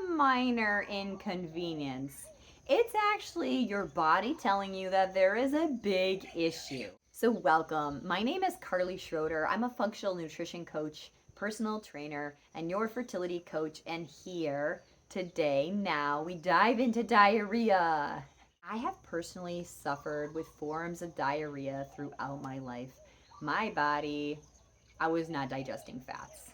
a minor inconvenience. It's actually your body telling you that there is a big issue. So, welcome. My name is Carly Schroeder. I'm a functional nutrition coach, personal trainer, and your fertility coach. And here today, now, we dive into diarrhea. I have personally suffered with forms of diarrhea throughout my life. My body, I was not digesting fats.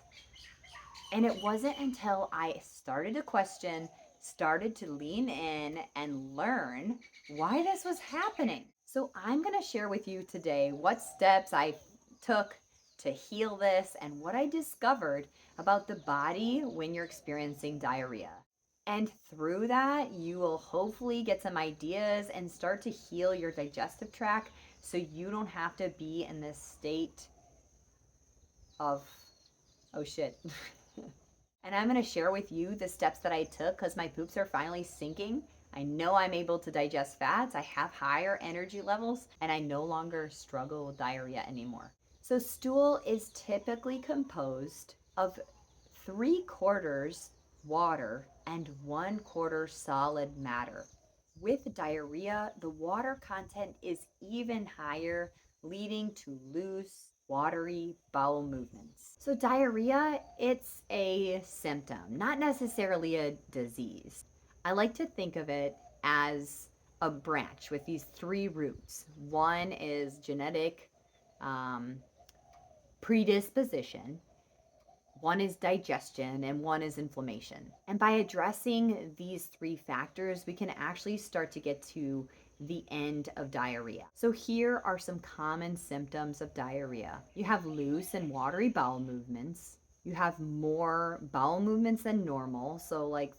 And it wasn't until I started to question, started to lean in and learn why this was happening. So I'm going to share with you today what steps I took to heal this and what I discovered about the body when you're experiencing diarrhea. And through that, you will hopefully get some ideas and start to heal your digestive tract so you don't have to be in this state of, oh shit. And I'm going to share with you the steps that I took because my poops are finally sinking. I know I'm able to digest fats, I have higher energy levels, and I no longer struggle with diarrhea anymore. So, stool is typically composed of 3/4 water and 1/4 solid matter. With diarrhea, the water content is even higher, leading to loose, watery bowel movements. So, diarrhea, it's a symptom, not necessarily a disease. I like to think of it as a branch with these three roots. One is genetic um, predisposition, one is digestion, and one is inflammation. And by addressing these three factors, we can actually start to get to the end of diarrhea. So here are some common symptoms of diarrhea. You have loose and watery bowel movements. You have more bowel movements than normal, so like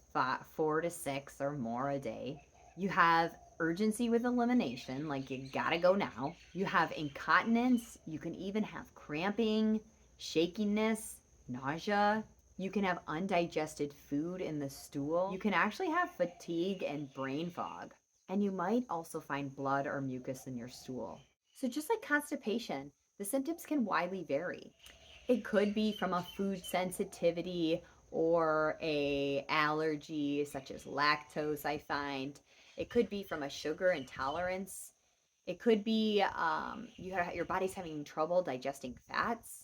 4 to 6 or more a day. You have urgency with elimination, like you gotta go now. You have incontinence. You can even have cramping, shakiness, nausea. You can have undigested food in the stool. You can actually have fatigue and brain fog. And you might also find blood or mucus in your stool. So just like constipation, the symptoms can widely vary. It could be from a food sensitivity or a allergy such as lactose, I find. It could be from a sugar intolerance. It could be your body's having trouble digesting fats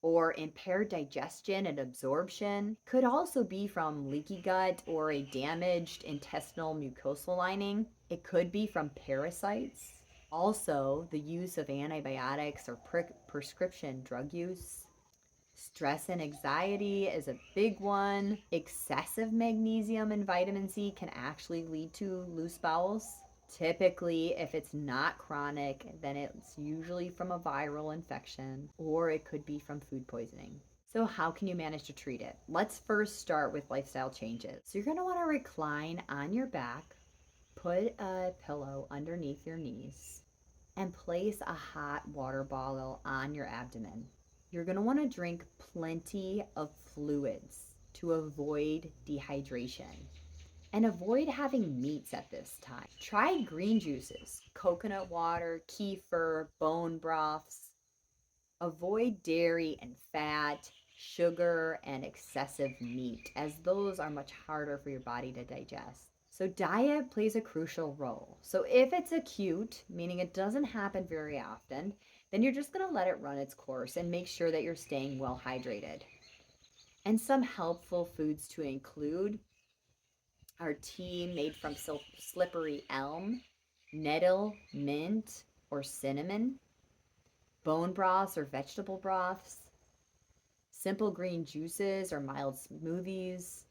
or impaired digestion and absorption. Could also be from leaky gut or a damaged intestinal mucosal lining. It could be from parasites. Also, the use of antibiotics or prescription drug use. Stress and anxiety is a big one. Excessive magnesium and vitamin C can actually lead to loose bowels. Typically, if it's not chronic, then it's usually from a viral infection or it could be from food poisoning. So, how can you manage to treat it? Let's first start with lifestyle changes. So, you're going to want to recline on your back, put a pillow underneath your knees, and place a hot water bottle on your abdomen. You're going to want to drink plenty of fluids to avoid dehydration. And avoid having meats at this time. Try green juices, coconut water, kefir, bone broths. Avoid dairy and fat, sugar, and excessive meat, as those are much harder for your body to digest. So, diet plays a crucial role. So, if it's acute, meaning it doesn't happen very often, then you're just going to let it run its course and make sure that you're staying well hydrated. And some helpful foods to include our tea made from slippery elm, nettle, mint, or cinnamon, bone broths or vegetable broths, simple green juices or mild smoothies,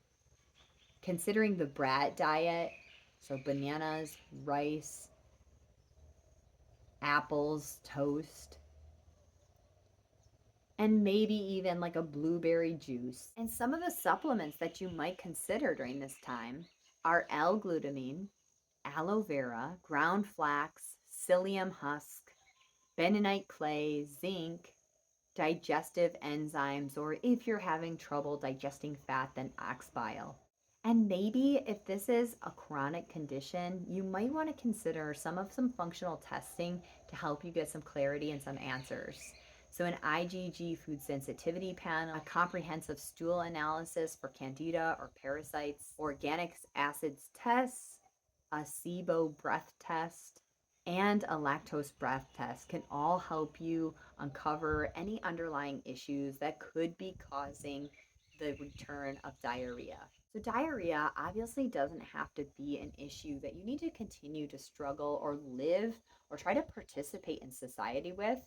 considering the BRAT diet, so bananas, rice, apples, toast, and maybe even like a blueberry juice. And some of the supplements that you might consider during this time are L-glutamine, aloe vera, ground flax, psyllium husk, bentonite clay, zinc, digestive enzymes, or if you're having trouble digesting fat, then ox bile. And maybe if this is a chronic condition, you might want to consider some functional testing to help you get some clarity and some answers. So an IgG food sensitivity panel, a comprehensive stool analysis for candida or parasites, organic acids tests, a SIBO breath test, and a lactose breath test can all help you uncover any underlying issues that could be causing the return of diarrhea. So, diarrhea obviously doesn't have to be an issue that you need to continue to struggle or live or try to participate in society with.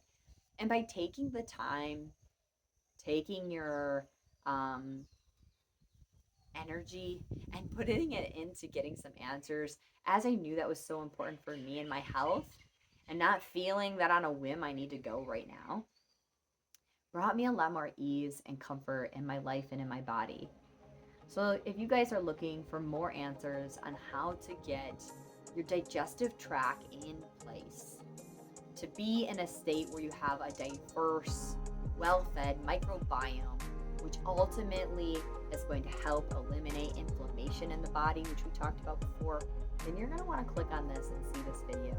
And by taking the time, taking your energy, and putting it into getting some answers, as I knew that was so important for me and my health, and not feeling that on a whim I need to go right now, brought me a lot more ease and comfort in my life and in my body. So, if you guys are looking for more answers on how to get your digestive tract in place, to be in a state where you have a diverse, well fed microbiome, which ultimately is going to help eliminate inflammation in the body, which we talked about before, then you're going to want to click on this and see this video.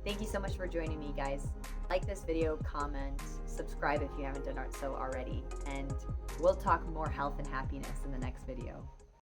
Thank you so much for joining me, guys. Like this video, comment, subscribe if you haven't done so already, and we'll talk more health and happiness in the next video.